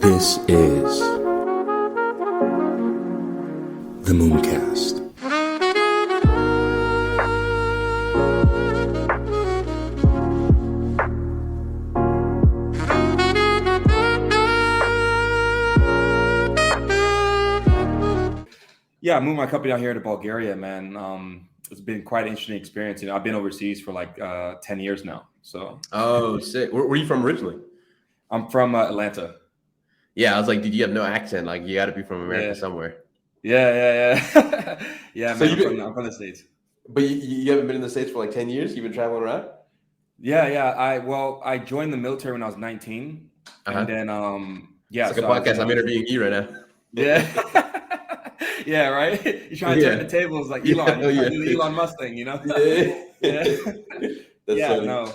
This is the Mooncast. Yeah, I moved my company out here to Bulgaria, man. It's been quite an interesting experience. You know, I've been overseas for like 10 years now. So Oh, sick. Where are you from originally? I'm from Atlanta. Yeah, I was like, dude, you have no accent. Like, you got to be from America Yeah, somewhere. yeah. Yeah, So man, you've been, I'm from the States. but you haven't been in the States for like 10 years? You've been traveling around? Yeah. I joined the military when I was 19. And Uh-huh. then It's like a so I was, podcast. I'm interviewing you right now. yeah. Yeah, right. You're trying to turn the Yeah. tables like Yeah. Elon. Oh, You're trying yeah. to do the Elon Musk thing, you know? Yeah. Yeah. That's Yeah, funny. no.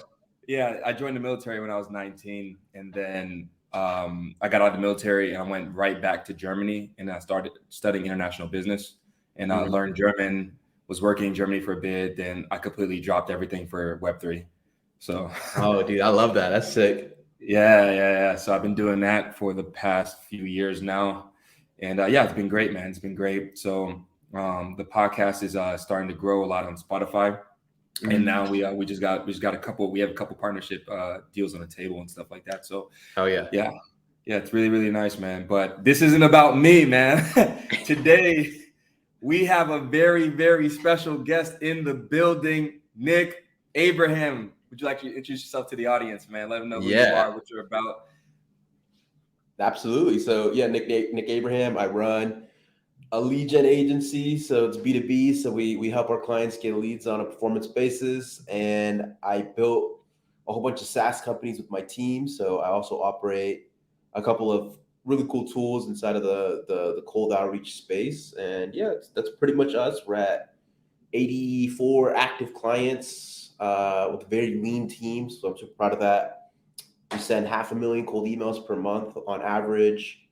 Yeah, I joined the military when I was 19, and then I got out of the military and I went right back to Germany, and I started studying international business, and I Mhm. learned German, was working in Germany for a bit, then I completely dropped everything for Web3. So Oh, dude, I love that. That's sick. yeah. So I've been doing that for the past few years now, and yeah, it's been great, man. It's been great. So the podcast is starting to grow a lot on Spotify. And now we just got a couple. We have a couple partnership deals on the table and stuff like that. So Oh, yeah. yeah, it's really nice, man. But this isn't about me, man. Today we have a very special guest in the building, Nick Abraham. Would you like to introduce yourself to the audience, man? Let them know who you Yeah, are, what you're about. absolutely. So, yeah, Nick Abraham, I run a lead gen agency, so it's B2B. So we help our clients get leads on a performance basis. And I built a whole bunch of SaaS companies with my team. So I also operate a couple of really cool tools inside of the cold outreach space. And yeah, that's pretty much us. We're at 84 active clients with a very lean team. So I'm super proud of that. We send 500,000 cold emails per month on average.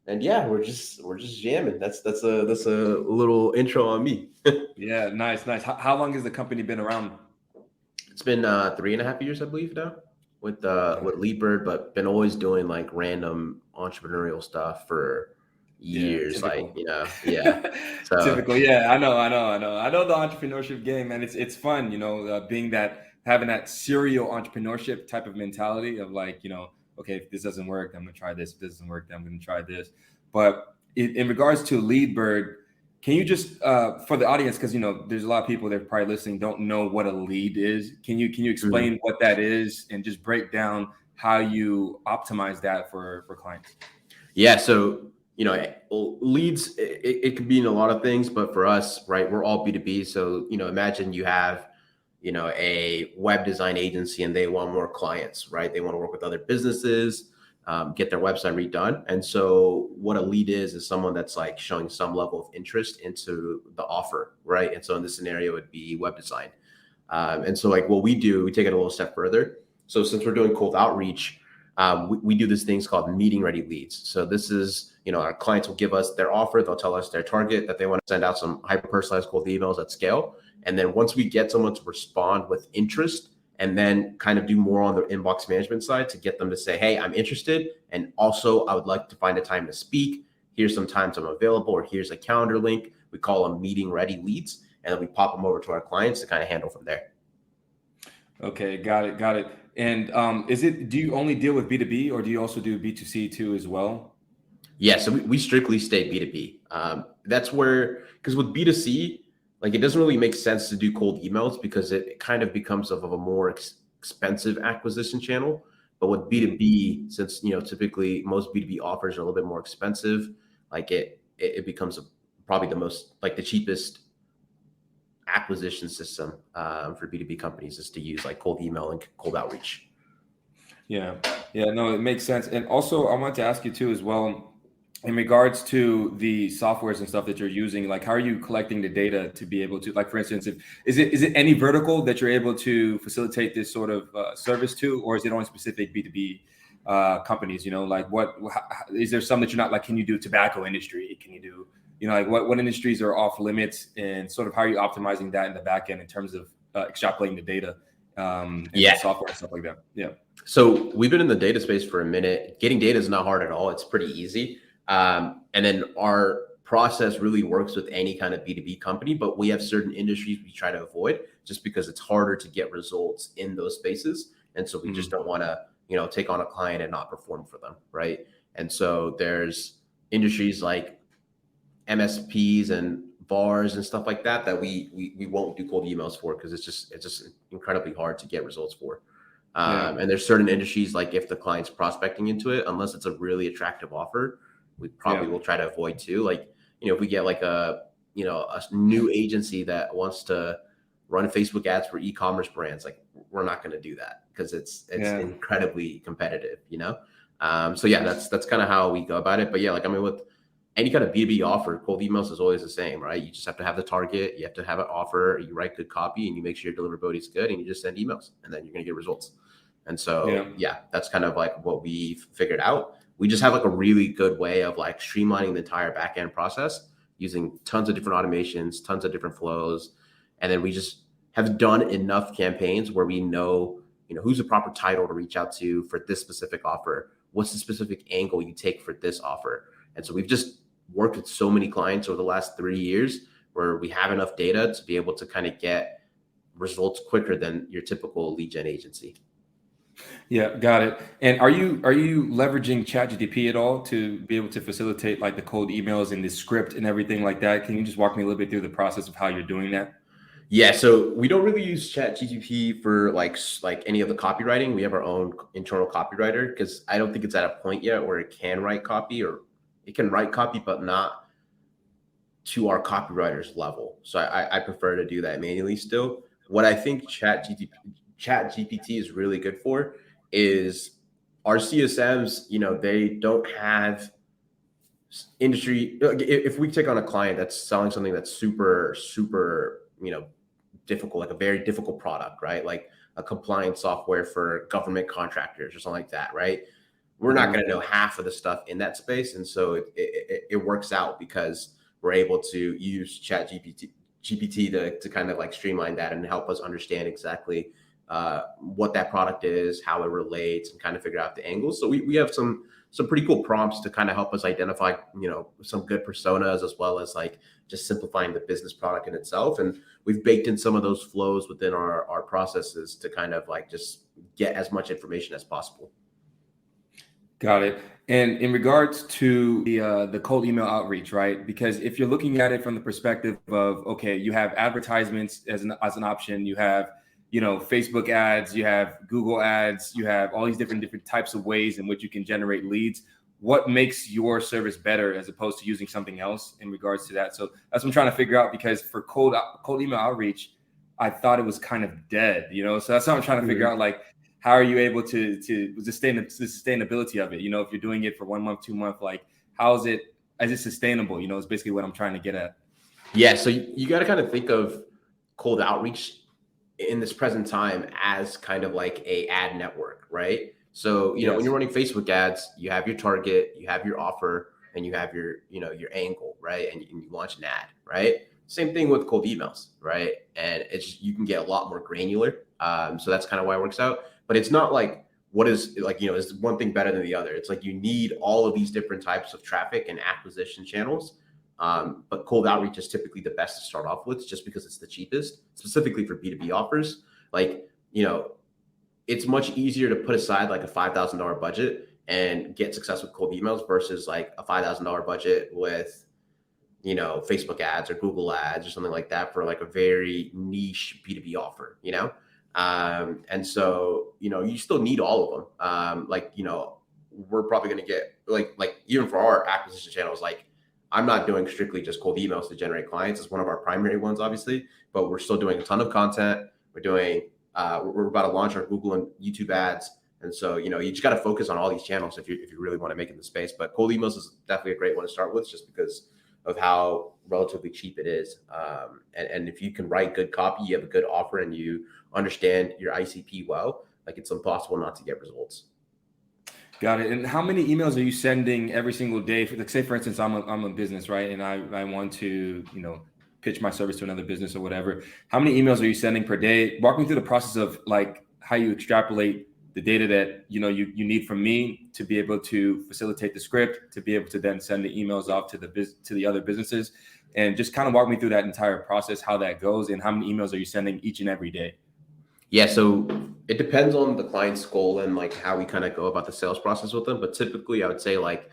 And yeah, we're just jamming. That's a little intro on me. Yeah, nice. How long has the company been around? It's been 3.5 years, I believe, now with LeadBird, but been always doing like random entrepreneurial stuff for years. Typical. Yeah. So Typical. Yeah, I know the entrepreneurship game, man. It's fun, having that serial entrepreneurship type of mentality of like, okay, if this doesn't work, I'm gonna try this. If this doesn't work, then I'm gonna try this. But in regards to LeadBird, can you just for the audience, because there's a lot of people that are probably listening don't know what a lead is. Can you explain what that is and just break down how you optimize that for clients? yeah, so leads, it could mean a lot of things, but for us, right, we're all B2B. So imagine you have a web design agency and they want more clients, right? They want to work with other businesses, get their website redone. And so what a lead is someone that's like showing some level of interest into the offer, right? And so in this scenario, it would be web design. And so like what we do, we take it a little step further. So since we're doing cold outreach, we do these things called meeting ready leads. So this is, our clients will give us their offer. They'll tell us their target that they want to send out some hyper personalized cold emails at scale. And then once we get someone to respond with interest and then kind of do more on the inbox management side to get them to say, hey, I'm interested. And also I would like to find a time to speak. Here's some times I'm available, or here's a calendar link. We call them meeting ready leads. And then we pop them over to our clients to kind of handle from there. Okay, got it. And do you only deal with B2B or do you also do B2C too as well? Yeah, so we strictly stay B2B. That's where, because with B2C, like it doesn't really make sense to do cold emails because it kind of becomes of a more expensive acquisition channel. But with B2B, since typically most B2B offers are a little bit more expensive, like it becomes probably the cheapest acquisition system for B2B companies is to use like cold email and cold outreach. Yeah, no, it makes sense. And also I wanted to ask you too as well, in regards to the softwares and stuff that you're using, like how are you collecting the data to be able to, like for instance, is it any vertical that you're able to facilitate this sort of service to, or is it only specific B2B companies? Is there some that you're not, like, can you do tobacco industry? Can you do, like what industries are off limits, and sort of how are you optimizing that in the back end in terms of extrapolating the data and Yeah. software and stuff like that. Yeah. So we've been in the data space for a minute. Getting data is not hard at all. It's pretty easy. And then our process really works with any kind of B2B company, but we have certain industries we try to avoid just because it's harder to get results in those spaces. And so we just don't want to, take on a client and not perform for them. Right. And so there's industries like MSPs and bars and stuff like that we won't do cold emails for because it's just incredibly hard to get results for. And there's certain industries, like if the client's prospecting into it, unless it's a really attractive offer, we probably will try to avoid too. Like, if we get like a new agency that wants to run Facebook ads for e-commerce brands, like we're not going to do that because it's incredibly competitive, So yeah, that's kind of how we go about it. But yeah, with any kind of B2B offer, cold emails is always the same, right? You just have to have the target, you have to have an offer, you write good copy, and you make sure your deliverability is good, and you just send emails, and then you're going to get results. And so, that's kind of like what we've figured out. We just have like a really good way of like streamlining the entire backend process using tons of different automations, tons of different flows. And then we just have done enough campaigns where we know, who's the proper title to reach out to for this specific offer. What's the specific angle you take for this offer? And so we've just worked with so many clients over the last 3 years where we have enough data to be able to kind of get results quicker than your typical lead gen agency. Yeah, got it. And are you leveraging ChatGPT at all to be able to facilitate like the cold emails and the script and everything like that? Can you just walk me a little bit through the process of how you're doing that? Yeah, so we don't really use ChatGPT for like any of the copywriting. We have our own internal copywriter because I don't think it's at a point yet where it can write copy, or it can write copy, but not to our copywriter's level. So I prefer to do that manually still. What I think ChatGPT is really good for is our CSMs, they don't have industry. If we take on a client that's selling something that's super, super, difficult, like a very difficult product, right? Like a compliance software for government contractors or something like that, right? We're not going to know half of the stuff in that space. And so it works out because we're able to use GPT to kind of like streamline that and help us understand exactly what that product is, how it relates, and kind of figure out the angles. So we have some pretty cool prompts to kind of help us identify, some good personas, as well as like just simplifying the business product in itself. And we've baked in some of those flows within our processes to kind of like just get as much information as possible. Got it. And in regards to the cold email outreach, right? Because if you're looking at it from the perspective of, okay, you have advertisements as an option, you have, Facebook ads, you have Google ads, you have all these different types of ways in which you can generate leads. What makes your service better as opposed to using something else in regards to that? So that's what I'm trying to figure out, because for cold email outreach, I thought it was kind of dead, So that's what I'm trying to figure out, like, how are you able to sustain the sustainability of it? If you're doing it for 1 month, 2 months, like, is it sustainable? It's basically what I'm trying to get at. Yeah. So you got to kind of think of cold outreach in this present time as kind of like a ad network, right? So, when you're running Facebook ads, you have your target, you have your offer, and you have your angle, right? And you launch an ad, right? Same thing with cold emails, right? And you can get a lot more granular. So that's kind of why it works out. But it's not like is one thing better than the other. It's like you need all of these different types of traffic and acquisition channels. But cold outreach is typically the best to start off with, just because it's the cheapest, specifically for B2B offers. Like, it's much easier to put aside like a $5,000 budget and get success with cold emails versus like a $5,000 budget with, Facebook ads or Google ads or something like that for like a very niche B2B offer, And so, you still need all of them. We're probably going to get like even for our acquisition channels, like, I'm not doing strictly just cold emails to generate clients. It's one of our primary ones, obviously, but we're still doing a ton of content. We're about to launch our Google and YouTube ads. And so, you just got to focus on all these channels if you really want to make it in the space. But cold emails is definitely a great one to start with, just because of how relatively cheap it is. And if you can write good copy, you have a good offer, and you understand your ICP well, like, it's impossible not to get results. Got it. And how many emails are you sending every single day? Say, for instance, I'm a business, right? And I want to, pitch my service to another business or whatever. How many emails are you sending per day? Walk me through the process of like how you extrapolate the data that you need from me to be able to facilitate the script, to be able to then send the emails off to the other businesses, and just kind of walk me through that entire process, how that goes, and how many emails are you sending each and every day? Yeah, so it depends on the client's goal and like how we kind of go about the sales process with them. But typically, I would say like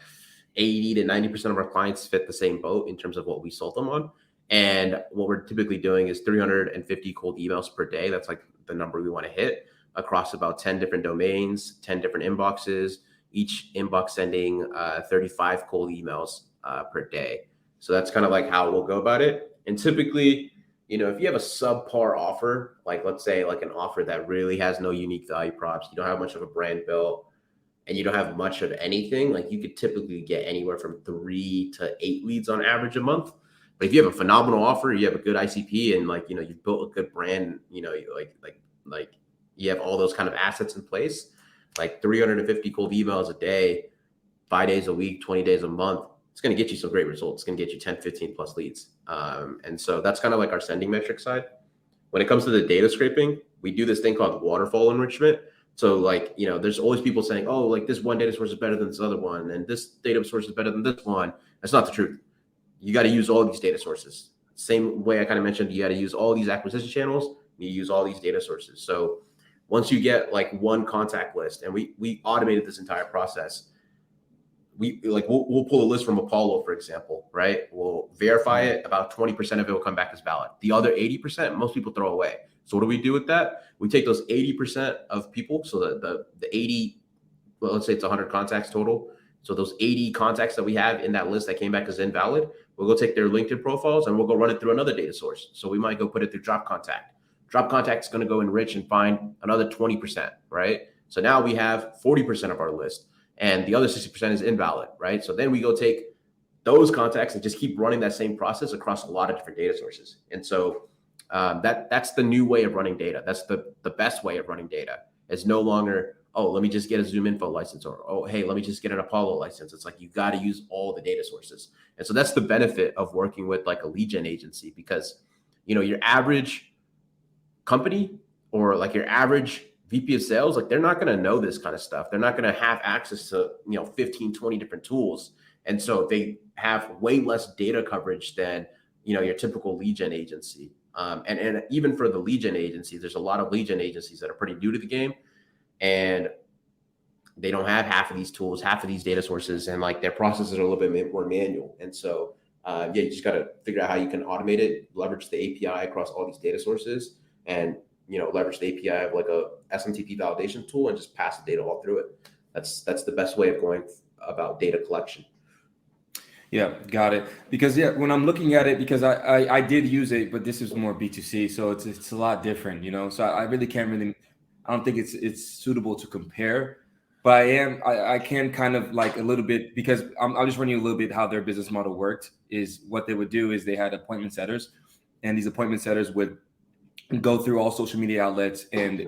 80 to 90% of our clients fit the same boat in terms of what we sold them on. And what we're typically doing is 350 cold emails per day. That's like the number we want to hit across about 10 different domains, 10 different inboxes, each inbox sending 35 cold emails per day. So that's kind of like how we'll go about it. And typically, if you have a subpar offer, like let's say like an offer that really has no unique value props, you don't have much of a brand built, and you don't have much of anything, like you could typically get anywhere from 3 to 8 leads on average a month. But if you have a phenomenal offer, you have a good ICP, and like you've built a good brand, like you have all those kind of assets in place, like 350 cold emails a day, 5 days a week, 20 days a month, it's going to get you some great results. It's going to get you 10, 15 plus leads. And so that's kind of like our sending metric side. When it comes to the data scraping, we do this thing called waterfall enrichment. So like, there's always people saying, oh, like this one data source is better than this other one, and this data source is better than this one. That's not the truth. You got to use all these data sources. Same way I kind of mentioned, you got to use all these acquisition channels. You use all these data sources. So once you get like one contact list, and we automated this entire process, we'll pull a list from Apollo, for example, right? We'll verify it. About 20% of it will come back as valid. The other 80%, most people throw away. So what do we do with that? We take those 80% of people, so the 80, well, let's say it's 100 contacts total. So those 80 contacts that we have in that list that came back as invalid, we'll go take their LinkedIn profiles and we'll go run it through another data source. So we might go put it through Drop Contact. Drop Contact is going to go enrich and find another 20%, right? So now we have 40% of our list, and the other 60% is invalid, right? So then we go take those contacts and just keep running that same process across a lot of different data sources. And so that's the new way of running data. That's the best way of running data. It's no longer, oh, let me just get a Zoom Info license, or, oh, hey, let me just get an Apollo license. It's like, you got to use all the data sources. And so that's the benefit of working with like a lead gen agency, because, your average company or like your average VP of sales, like they're not going to know this kind of stuff. They're not going to have access to, 15, 20 different tools. And so they have way less data coverage than, your typical lead gen agency. And even for the lead gen agencies, there's a lot of lead gen agencies that are pretty new to the game, and they don't have half of these tools, half of these data sources, and like their processes are a little bit more manual. And so, you just got to figure out how you can automate it, leverage the API across all these data sources, and leverage the API of like a SMTP validation tool and just pass the data all through it. That's the best way of going about data collection. Yeah, got it. Because when I'm looking at it, because I did use it, but this is more B2C, so it's a lot different, So I really can't I don't think it's suitable to compare. But I can kind of like a little bit, because I'll just run you a little bit how their business model worked. Is what they would do is they had appointment setters, and these appointment setters would go through all social media outlets and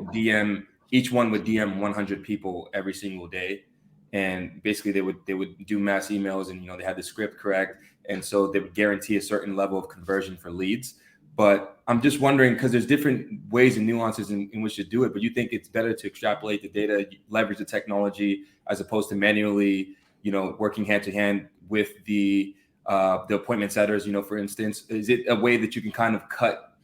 each one would DM 100 people every single day. And basically they would do mass emails, and they had the script correct, and so they would guarantee a certain level of conversion for leads. But I'm just wondering, because there's different ways and nuances in which to do it, but you think it's better to extrapolate the data, leverage the technology, as opposed to manually working hand to hand with the appointment setters, for instance? Is it a way that you can kind of cut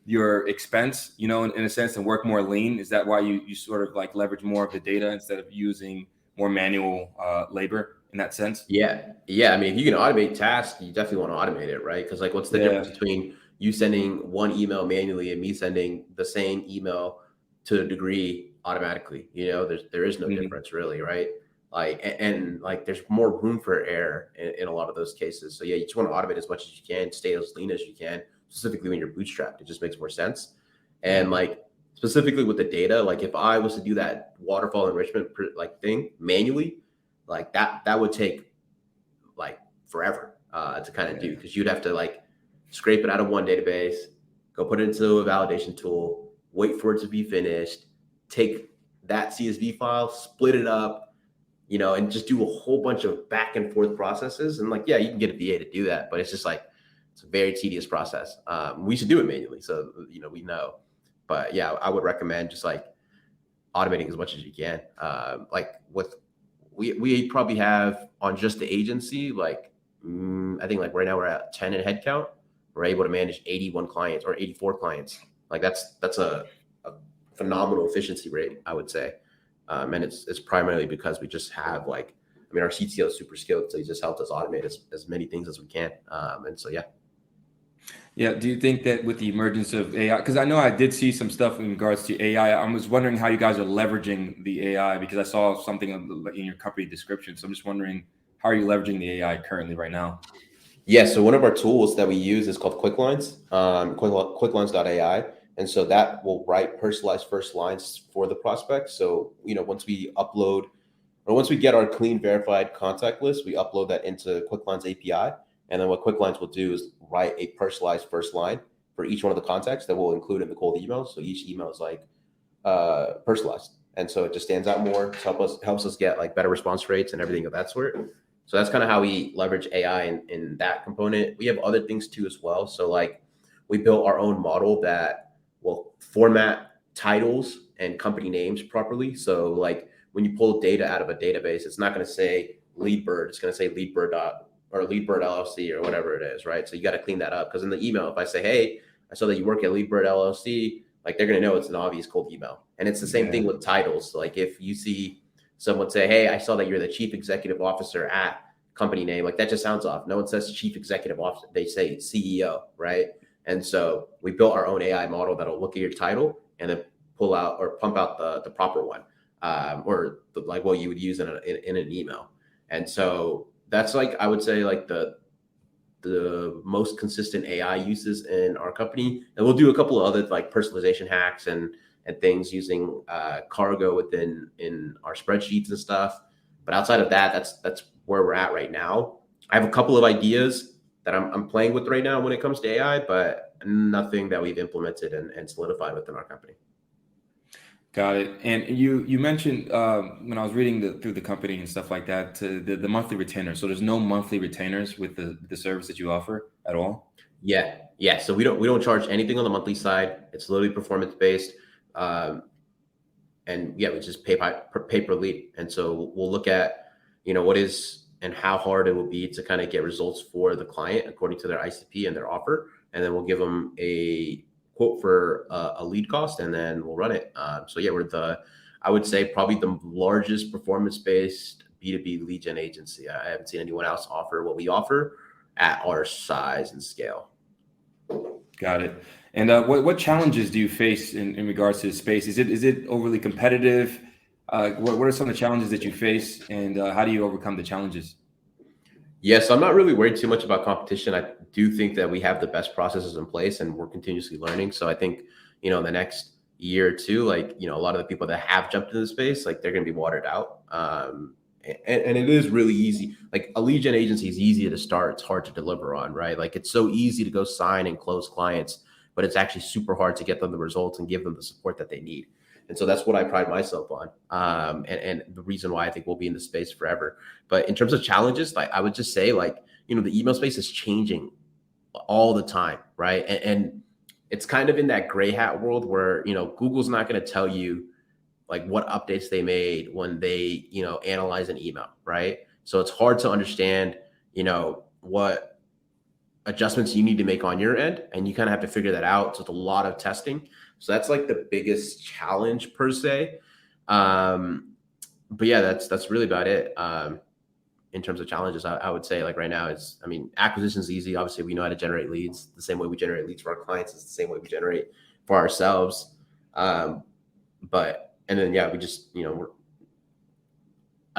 your expense, in a sense, and work more lean? Is that why you sort of like leverage more of the data instead of using more manual labor in that sense? Yeah. I mean, if you can automate tasks, you definitely want to automate it, right? Because like, what's the difference between you sending one email manually and me sending the same email to a degree automatically? There is no difference really, right? Like, and like, there's more room for error in a lot of those cases. So yeah, you just want to automate as much as you can, stay as lean as you can, specifically when you're bootstrapped. It just makes more sense. And like, specifically with the data, like if I was to do that waterfall enrichment thing manually, like that would take like forever to kind of do, because you'd have to like scrape it out of one database, go put it into a validation tool, wait for it to be finished, take that CSV file, split it up, and just do a whole bunch of back and forth processes. And like, yeah, you can get a VA to do that, but it's just like, It's a very tedious process. We should do it manually, so we know. But yeah, I would recommend just like automating as much as you can. Like with we probably have on just the agency, like I think like right now we're at 10 in headcount. We're able to manage 81 clients or 84 clients. Like that's a phenomenal efficiency rate, I would say. And it's primarily because we just have like, I mean, our CTO is super skilled, so he just helped us automate as many things as we can. And so, yeah. Yeah. Do you think that with the emergence of AI, because I know I did see some stuff in regards to AI, I was wondering how you guys are leveraging the AI, because I saw something in your company description. So I'm just wondering, how are you leveraging the AI currently right now? Yeah, so one of our tools that we use is called Quicklines, quicklines.ai. And so that will write personalized first lines for the prospect. So, once we upload or once we get our clean verified contact list, we upload that into Quicklines API. And then what Quicklines will do is write a personalized first line for each one of the contacts that we'll include in the cold email. So each email is like personalized. And so it just stands out more, helps us get like better response rates and everything of that sort. So that's kind of how we leverage AI in that component. We have other things too as well. So like we built our own model that will format titles and company names properly. So like when you pull data out of a database, it's not going to say LeadBird. It's going to say LeadBird or LeadBird LLC or whatever it is, right? So you got to clean that up, because in the email, if I say, hey, I saw that you work at LeadBird LLC, like they're going to know it's an obvious cold email. And it's the same thing with titles. So like if you see someone say, hey, I saw that you're the chief executive officer at company name, like that just sounds off. No one says chief executive officer. They say CEO, right? And so we built our own AI model that'll look at your title and then pull out or pump out the proper one, or like what you would use in an email. And so that's like, I would say like the most consistent AI uses in our company. And we'll do a couple of other like personalization hacks and things using cargo in our spreadsheets and stuff. But outside of that, that's where we're at right now. I have a couple of ideas that I'm playing with right now when it comes to AI, but nothing that we've implemented and solidified within our company. Got it. And you mentioned when I was reading through the company and stuff like that, the monthly retainers. So there's no monthly retainers with the service that you offer at all? Yeah. So we don't charge anything on the monthly side. It's literally performance based. And yeah, we just pay per lead. And so we'll look at, what is and how hard it will be to kind of get results for the client according to their ICP and their offer. And then we'll give them a quote for a lead cost, and then we'll run it. So yeah, I would say probably the largest performance-based B2B lead gen agency. I haven't seen anyone else offer what we offer at our size and scale. Got it. And what challenges do you face in regards to the space? Is it overly competitive? What are some of the challenges that you face, and how do you overcome the challenges? Yes, I'm not really worried too much about competition. I do think that we have the best processes in place and we're continuously learning. So I think, in the next year or two, like, a lot of the people that have jumped into the space, like they're going to be watered out. And it is really easy. Like a lead gen agency is easy to start. It's hard to deliver on, right? Like it's so easy to go sign and close clients, but it's actually super hard to get them the results and give them the support that they need. And so that's what I pride myself on. And the reason why I think we'll be in the space forever. But in terms of challenges, like I would just say like, the email space is changing all the time, right? And it's kind of in that gray hat world where, Google's not going to tell you like what updates they made when they, analyze an email, right? So it's hard to understand, what adjustments you need to make on your end. And you kind of have to figure that out. So it's a lot of testing. So that's like the biggest challenge per se. But yeah, that's really about it. In terms of challenges, I would say like right now acquisition is easy. Obviously we know how to generate leads. The same way we generate leads for our clients is the same way we generate for ourselves. And then, yeah, we just, I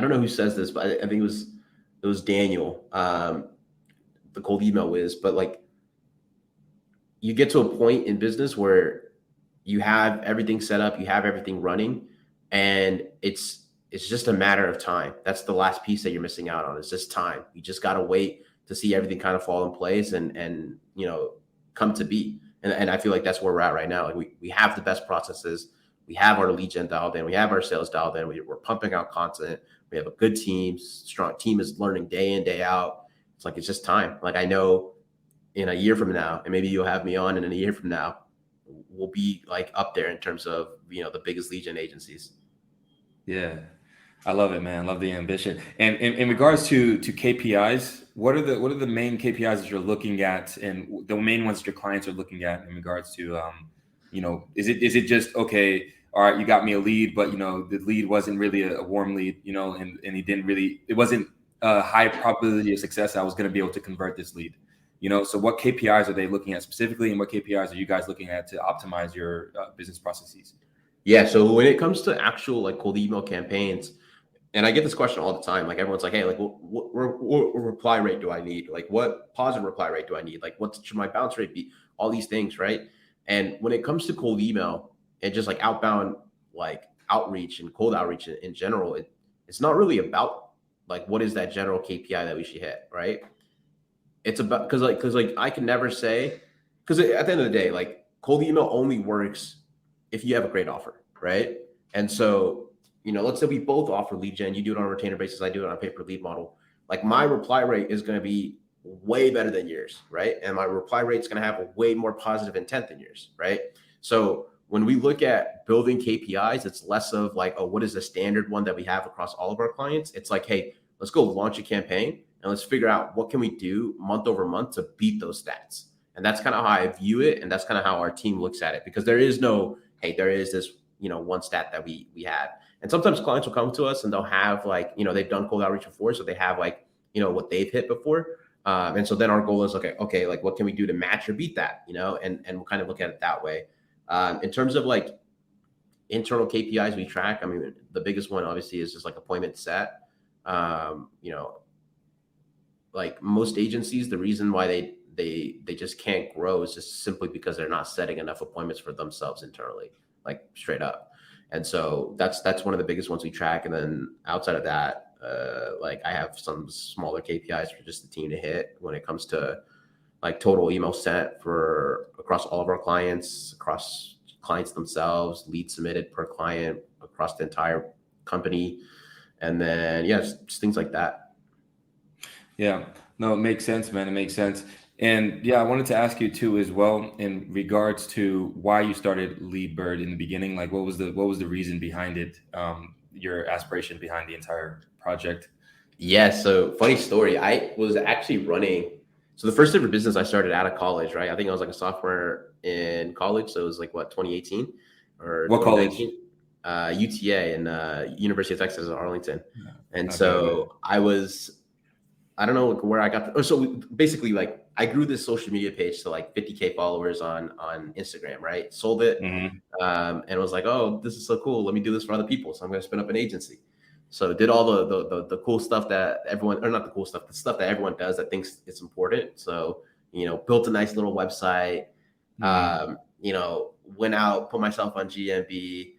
don't know who says this, but I think it was Daniel, the cold email whiz, but like you get to a point in business where you have everything set up, you have everything running, and it's just a matter of time. That's the last piece that you're missing out on. It's just time. You just got to wait to see everything kind of fall in place and come to be. And I feel like that's where we're at right now. Like we have the best processes. We have our lead gen dialed in. We have our sales dialed in. We're pumping out content. We have a good team. Strong team is learning day in, day out. It's like, it's just time. Like I know in a year from now, and maybe you'll have me on, and in a year from now, we'll be like up there in terms of, the biggest lead gen agencies. Yeah. I love it, man. I love the ambition. And in regards to KPIs, what are the main KPIs that you're looking at, and the main ones that your clients are looking at in regards to, is it just, okay, all right, you got me a lead, but the lead wasn't really a warm lead, and it wasn't a high probability of success. I was going to be able to convert this lead, So what KPIs are they looking at specifically, and what KPIs are you guys looking at to optimize your business processes? Yeah. So when it comes to actual like cold email campaigns, and I get this question all the time. Like everyone's like, hey, like what reply rate do I need? Like what positive reply rate do I need? Like what should my bounce rate be? All these things, right? And when it comes to cold email and just like outbound, like outreach and cold outreach in general, it's not really about like what is that general KPI that we should hit, right? It's about because I can never say, because at the end of the day, like cold email only works if you have a great offer, right? And so, let's say we both offer lead gen. You do it on a retainer basis. I do it on a pay per lead model. Like my reply rate is going to be way better than yours, right? And my reply rate is going to have a way more positive intent than yours, right? So when we look at building KPIs, it's less of like, oh, what is the standard one that we have across all of our clients? It's like, hey, let's go launch a campaign and let's figure out what can we do month over month to beat those stats. And that's kind of how I view it. And that's kind of how our team looks at it, because there is no, hey, there is this, one stat that we have. And sometimes clients will come to us and they'll have like, they've done cold outreach before. So they have like, what they've hit before. And so then our goal is, okay, like what can we do to match or beat that, and we'll kind of look at it that way. In terms of like internal KPIs we track, I mean, the biggest one obviously is just like appointment set. Like most agencies, the reason why they just can't grow is just simply because they're not setting enough appointments for themselves internally, like straight up. And so that's one of the biggest ones we track. And then outside of that, like I have some smaller KPIs for just the team to hit when it comes to like total email sent for across all of our clients, across clients themselves, leads submitted per client across the entire company. And then, just things like that. Yeah, no, it makes sense, man. It makes sense. And yeah, I wanted to ask you too, as well, in regards to why you started LeadBird in the beginning. Like, what was the reason behind it? Your aspiration behind the entire project? Yeah. So funny story. I was actually running. So the first ever business I started out of college, right? I think I was like a sophomore in college. So it was like 2018 or What college? UTA in University of Texas at Arlington. And Okay, so I don't know where I got so basically like I grew this social media page to like 50K followers on Instagram, right? Sold it. And was like, oh, this is so cool. Let me do this for other people. So I'm going to spin up an agency. So did all the cool stuff that everyone, or not the cool stuff, the stuff that everyone does that thinks it's important. So, built a nice little website, went out, put myself on GMB,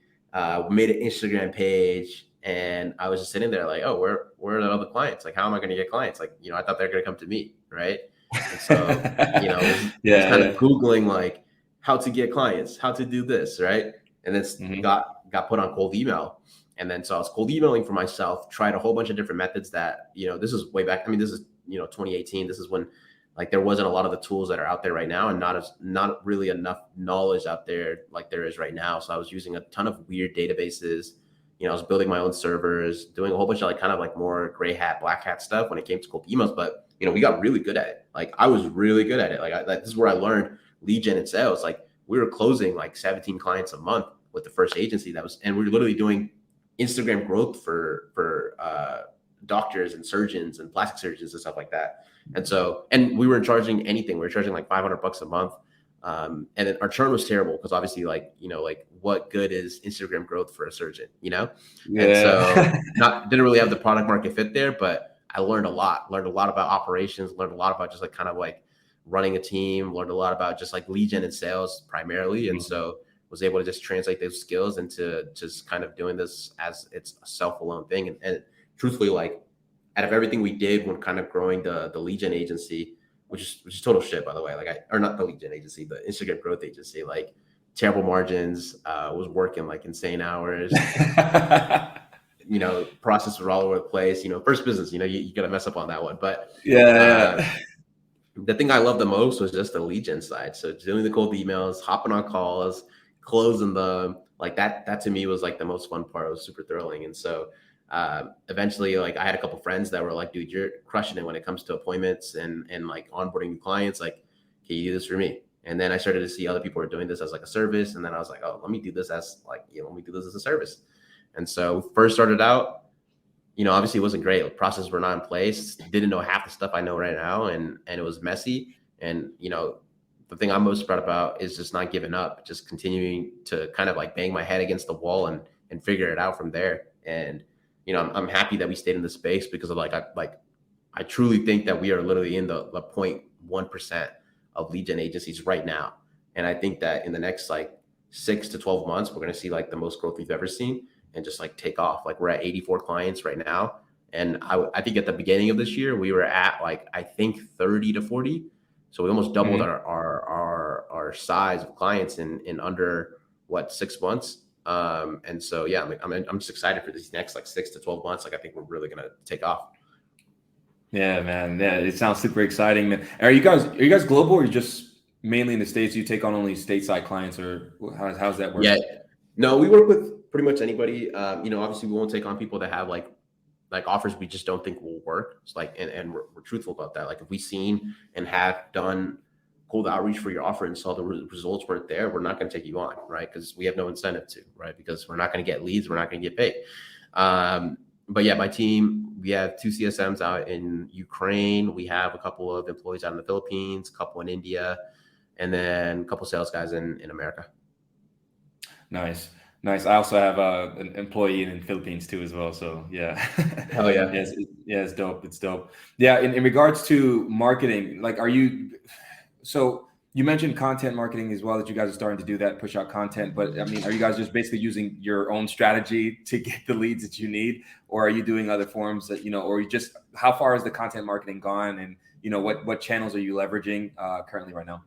made an Instagram page. And I was just sitting there like, oh, where are the other clients? Like, how am I going to get clients? Like, I thought they're going to come to me. Right. And so, was kind of Googling like how to get clients, how to do this. Right. And then got put on cold email. And then so I was cold emailing for myself, tried a whole bunch of different methods that, this is way back. I mean, this is, 2018. This is when like there wasn't a lot of the tools that are out there right now, and not really enough knowledge out there like there is right now. So I was using a ton of weird databases. I was building my own servers, doing a whole bunch of like kind of like more gray hat, black hat stuff when it came to cold emails. But, we got really good at it. Like I was really good at it. Like this is where I learned lead gen and sales. Like we were closing like 17 clients a month with the first agency and we were literally doing Instagram growth for doctors and surgeons and plastic surgeons and stuff like that. And we weren't charging anything. We were charging like $500 a month. And then our churn was terrible because obviously like what good is Instagram growth for a surgeon, Yeah. And so didn't really have the product market fit there, but I learned a lot about operations, learned a lot about just like kind of like running a team, learned a lot about just like lead gen and sales primarily. And so was able to just translate those skills into just kind of doing this as it's a self-alone thing. And truthfully, like out of everything we did when kind of growing the lead gen agency, which is total shit, by the way, like or not the lead gen agency, the Instagram growth agency, like terrible margins, was working like insane hours, processes were all over the place, first business, you got to mess up on that one, but the thing I loved the most was just the lead gen side. So doing the cold emails, hopping on calls, closing them, like that to me was like the most fun part. It was super thrilling. And so eventually, like I had a couple friends that were like, dude, you're crushing it when it comes to appointments and like onboarding new clients. Like, can you do this for me? And then I started to see other people were doing this as like a service. And then I was like, oh, let me do this as like, let me do this as a service. And so first started out, obviously it wasn't great. The processes were not in place. Didn't know half the stuff I know right now. And it was messy. And, the thing I'm most proud about is just not giving up, just continuing to kind of like bang my head against the wall and figure it out from there. And, I'm happy that we stayed in the space because of I truly think that we are literally in the 0.1% of lead gen agencies right now. And I think that in the next like 6 to 12 months, we're going to see like the most growth we've ever seen and just like take off. Like we're at 84 clients right now. And I think at the beginning of this year, we were at like, I think 30 to 40. So we almost doubled our size of clients in under 6 months. And so, yeah, I'm just excited for these next like 6 to 12 months. Like I think we're really going to take off. Yeah, man. Yeah, it sounds super exciting, man. Are you guys global, or are you just mainly in the States? You take on only stateside clients, or how's that work? Yeah, no, we work with pretty much anybody. Obviously we won't take on people that have like offers we just don't think will work. It's like, and we're truthful about that. Like if we seen and have done cold outreach for your offer and saw the results weren't there, we're not going to take you on, right? Because we have no incentive to, right? Because we're not going to get leads, we're not going to get paid. But yeah, my team, we have 2 CSMs out in Ukraine. We have a couple of employees out in the Philippines, a couple in India, and then a couple sales guys in America. Nice. I also have an employee in the Philippines too as well. So yeah. Hell yeah. Yes, it's dope. It's dope. Yeah. In regards to marketing, like, so you mentioned content marketing as well, that you guys are starting to do that, push out content. But I mean, are you guys just basically using your own strategy to get the leads that you need, or are you doing other forms that, or you just, how far has the content marketing gone, and what channels are you leveraging currently right now?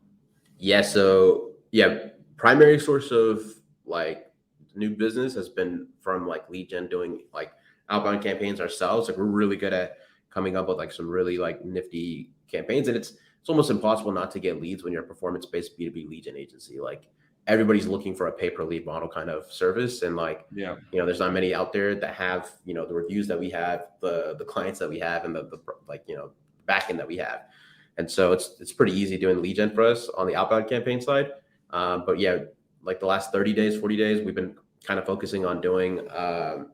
Yeah. So yeah, primary source of like new business has been from like lead gen, doing like outbound campaigns ourselves. Like we're really good at coming up with like some really like nifty campaigns, and it's almost impossible not to get leads when you're a performance-based B2B lead gen agency. Like everybody's looking for a pay-per-lead model kind of service. And like, there's not many out there that have, the reviews that we have, the clients that we have, and the like, backend that we have. And so it's pretty easy doing lead gen for us on the outbound campaign side. But yeah, like the last 30 days, 40 days, we've been kind of focusing on doing a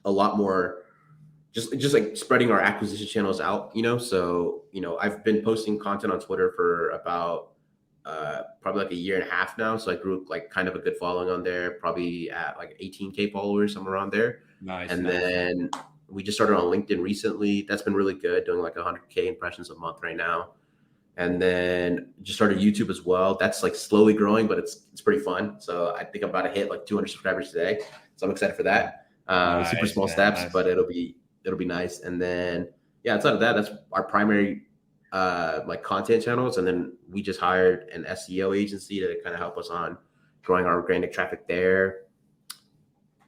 lot more, just like spreading our acquisition channels out, So, I've been posting content on Twitter for about probably like a year and a half now. So I grew like kind of a good following on there, probably at like 18K followers, somewhere around there. Nice. Then we just started on LinkedIn recently. That's been really good, doing like 100K impressions a month right now. And then just started YouTube as well. That's like slowly growing, but it's pretty fun. So I think I'm about to hit like 200 subscribers today. So I'm excited for that. Super small steps, but it'll be nice. And then, yeah, outside of that, that's our primary like content channels. And then we just hired an SEO agency to kind of help us on growing our organic traffic there.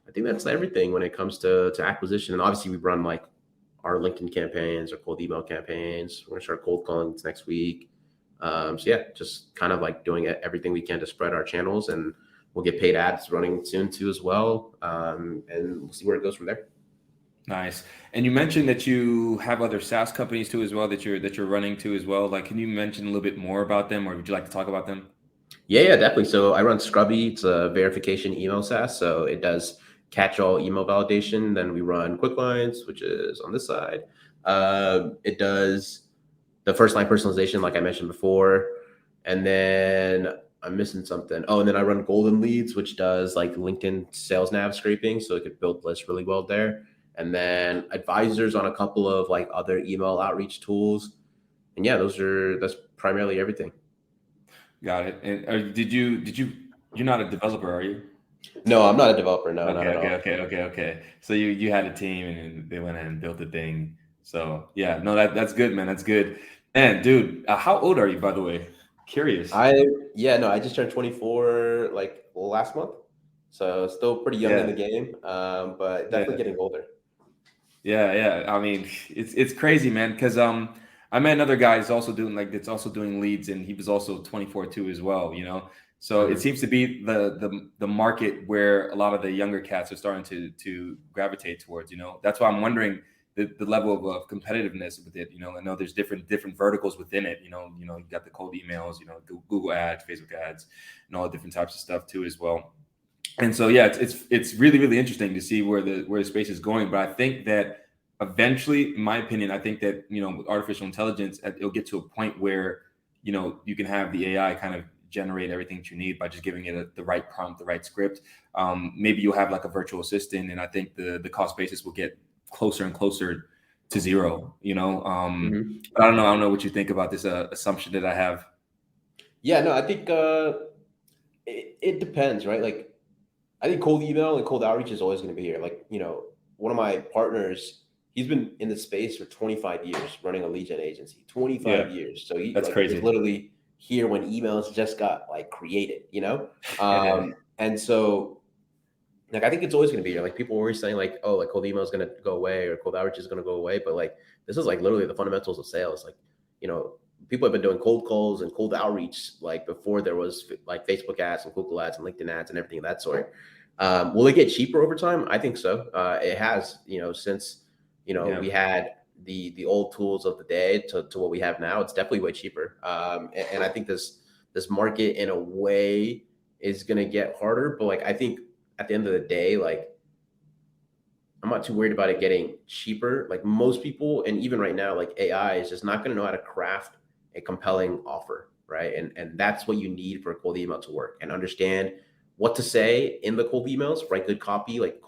I think that's everything when it comes to acquisition. And obviously we run like our LinkedIn campaigns or cold email campaigns. We're gonna start cold calling next week. So yeah, just kind of like doing everything we can to spread our channels, and we'll get paid ads running soon too as well. And we'll see where it goes from there. Nice. And you mentioned that you have other SaaS companies too as well that you're running too as well. Like, can you mention a little bit more about them, or would you like to talk about them? Yeah, definitely. So I run Scrubby. It's a verification email SaaS. So it does catch-all email validation. Then we run Quicklines, which is on this side. It does the first line personalization, like I mentioned before. And then I'm missing something. Oh, and then I run Golden Leads, which does like LinkedIn sales nav scraping. So it could build lists really well there. And then advisors on a couple of like other email outreach tools. And yeah, that's primarily everything. Got it. And you're not a developer, are you? No, I'm not a developer. No, not at all. Okay. So you had a team and they went ahead and built a thing. So yeah, no, that's good, man. That's good. And dude, how old are you, by the way? Curious. I just turned 24 like last month. So still pretty young in the game, but definitely getting older. Yeah. I mean, it's crazy, man. Because I met another guy who's also doing it's also doing leads, and he was also 24 too as well. So it seems to be the market where a lot of the younger cats are starting to gravitate towards. That's why I'm wondering the level of competitiveness with it. I know there's different verticals within it. You got the cold emails, Google ads, Facebook ads, and all the different types of stuff too as well. And so yeah, it's really, really interesting to see where the space is going. But I think that eventually, in my opinion, I think that with artificial intelligence, it'll get to a point where you can have the AI kind of generate everything that you need by just giving it the right prompt, the right script. Maybe you'll have like a virtual assistant, and I think the cost basis will get closer and closer to zero. But I don't know what you think about this assumption that I have. Yeah, no, I think it depends, right? Like, I think cold email and cold outreach is always going to be here. Like, one of my partners, he's been in the space for 25 years running a lead gen agency, 25 years. So that's crazy. He's literally here when emails just got like created, And so like, I think it's always going to be here. Like, people are always saying like, oh, like cold email is going to go away or cold outreach is going to go away. But like, this is like literally the fundamentals of sales. Like, people have been doing cold calls and cold outreach like before there was like Facebook ads and Google ads and LinkedIn ads and everything of that sort. Will it get cheaper over time? I think so. It has, since, we had the old tools of the day to what we have now. It's definitely way cheaper. And I think this market in a way is going to get harder. But like, I think at the end of the day, like, I'm not too worried about it getting cheaper. Like, most people, and even right now, like, AI is just not going to know how to craft a compelling offer, right? And that's what you need for a cold email to work, and understand what to say in the cold emails, write good copy. Like,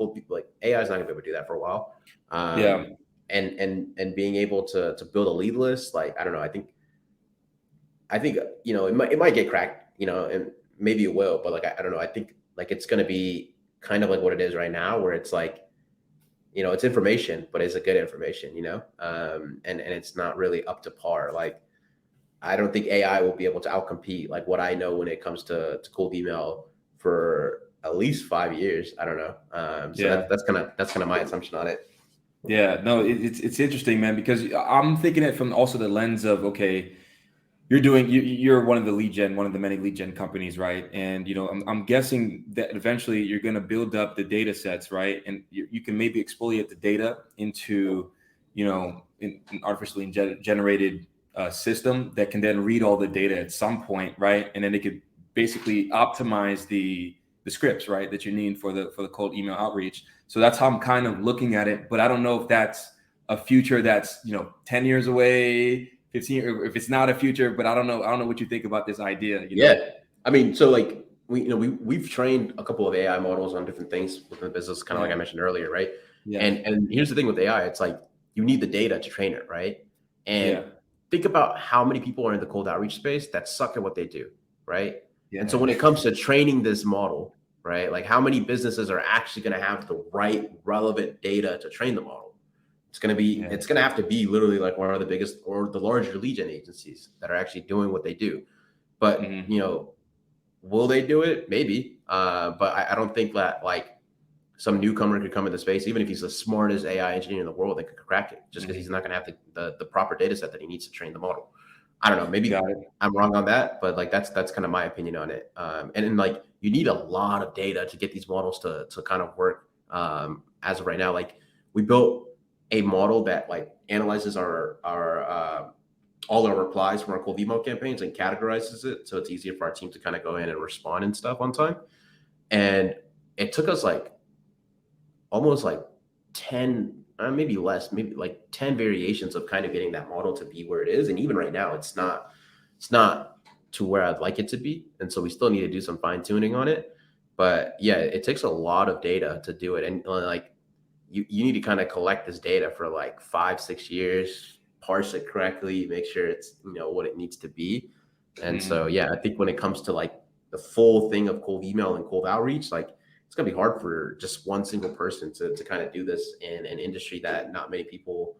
AI is not gonna be able to do that for a while. And being able to build a lead list, like, I don't know, I think it might get cracked, and maybe it will, but like, I don't know, I think like it's gonna be kind of like what it is right now, where it's like, it's information, but it's a good information, and it's not really up to par. Like, I don't think AI will be able to outcompete like what I know when it comes to cold email for at least 5 years. I don't know. That's kind of my assumption on it. Yeah, no, it's interesting, man, because I'm thinking it from also the lens of, okay, you're one of the many lead gen companies, right? And I'm guessing that eventually you're going to build up the data sets, right? And you can maybe exfoliate the data into an artificially generated system that can then read all the data at some point, right? And then it could basically optimize the scripts, right, that you need for the cold email outreach. So that's how I'm kind of looking at it. But I don't know if that's a future that's 10 years away, 15, or if it's not a future. But I don't know what you think about this idea. Yeah, I mean, so like we've trained a couple of AI models on different things within the business, kind of like I mentioned earlier, right? Yeah. And here's the thing with AI, it's like you need the data to train it, right? And think about how many people are in the cold outreach space that suck at what they do, right? Yeah. And so when it comes to training this model, right, like how many businesses are actually going to have the right relevant data to train the model? It's going to have to be literally like one of the biggest or the larger lead gen agencies that are actually doing what they do. But, will they do it? Maybe. But I don't think that like some newcomer could come into space, even if he's the smartest AI engineer in the world, that could crack it, just because he's not going to have the proper data set that he needs to train the model. I don't know. Maybe I'm wrong on that, but like that's kind of my opinion on it. And like you need a lot of data to get these models to kind of work. As of right now, like we built a model that like analyzes our all our replies from our cold email campaigns and categorizes it, so it's easier for our team to kind of go in and respond and stuff on time. And it took us like almost like 10, maybe less, maybe like 10 variations of kind of getting that model to be where it is. And even right now, it's not to where I'd like it to be. And so we still need to do some fine tuning on it. But yeah, it takes a lot of data to do it. And like you need to kind of collect this data for like 5-6 years, parse it correctly, make sure it's, what it needs to be. And so, yeah, I think when it comes to like the full thing of cold email and cold outreach, like it's going to be hard for just one single person to kind of do this in an industry that not many people,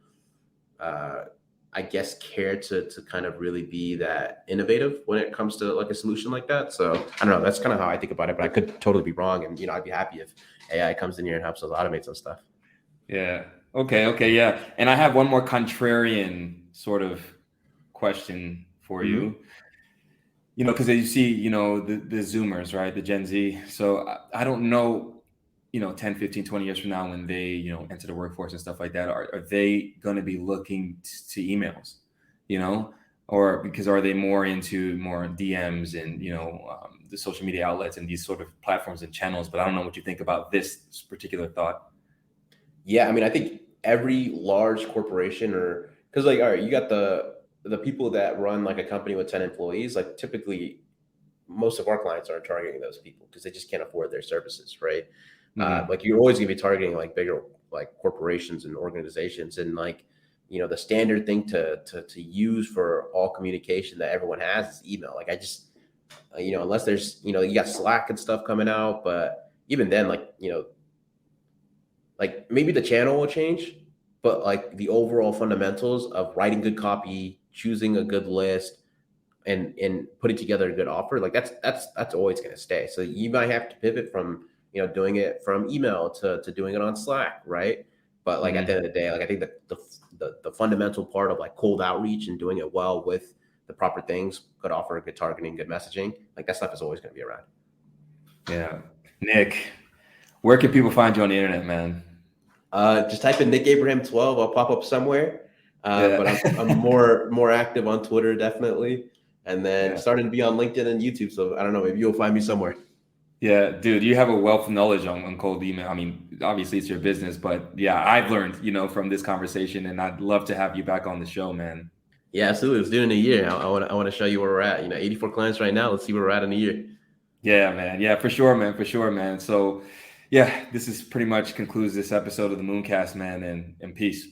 I guess, care to kind of really be that innovative when it comes to like a solution like that. So I don't know, that's kind of how I think about it, but I could totally be wrong. And, I'd be happy if AI comes in here and helps us automate some stuff. Yeah. Okay. Yeah. And I have one more contrarian sort of question for Mhm. you. You know, because you see, you know, the Zoomers, right? The Gen Z. So I don't know, you know, 10, 15, 20 years from now when they, you know, enter the workforce and stuff like that, are they going to be looking to emails, you know, or because are they more into more DMs and, you know, the social media outlets and these sort of platforms and channels? But I don't know what you think about this particular thought. Yeah, I mean, I think every large corporation, or because like, all right, you got the people that run like a company with 10 employees, like typically most of our clients aren't targeting those people because they just can't afford their services, right? Hmm. Like you're always going to be targeting like bigger like corporations and organizations, and like the standard thing to use for all communication that everyone has is email. Like I just unless there's you got Slack and stuff coming out, but even then, like like maybe the channel will change, but like the overall fundamentals of writing good copy, choosing a good list, and putting together a good offer, like that's always going to stay. So you might have to pivot from doing it from email to doing it on Slack, right? But like at the Hmm. end of the day, like I think that the fundamental part of like cold outreach and doing it well with the proper things, good offer, good targeting, good messaging, like that stuff is always going to be around. Yeah. Nick, where can people find you on the internet, man? Just type in Nick Abraham 12. I'll pop up somewhere. But I'm Yeah. more active on Twitter, definitely, and then Yeah. starting to be on LinkedIn and YouTube. So I don't know, maybe you'll find me somewhere. Yeah, dude, you have a wealth of knowledge on cold email. I mean, obviously it's your business, but yeah, I've learned, you know, from this conversation, and I'd love to have you back on the show, man. Yeah, absolutely. Let's do it in a year. I want to show you where we're at. 84 clients right now. Let's see where we're at in a year. Yeah, man. Yeah, for sure, man. For sure, man. So, yeah, this is pretty much concludes this episode of the Mooncast, man, and peace.